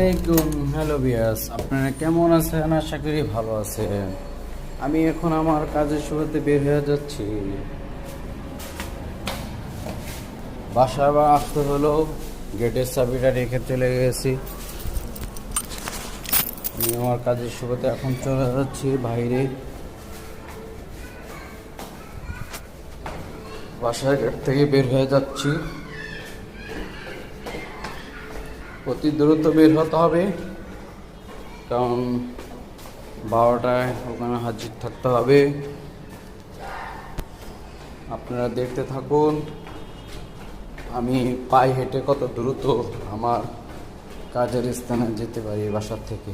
আলাইকুম। Hello viewers, আপনারা কেমন আছেন? আশা করি ভালো আছেন। আমি এখন আমার কাজের শুরুতে বের হয়ে যাচ্ছি। বাসায় আবার আসতে হলো, গেটের চাবিটা রেখে চলে গেছি। আমি আমার কাজের শুরুতে এখন চলে যাচ্ছি বাইরে। বাসার গেট থেকে বের হয়ে যাচ্ছি। অতি দ্রুত বের হতে হবে, কারণ 12টায় ওখানে হাজির থাকতে হবে। আপনারা দেখতে থাকুন আমি পায়ে হেঁটে কত দ্রুত আমার কাজের স্থানে যেতে পারি বাসার থেকে।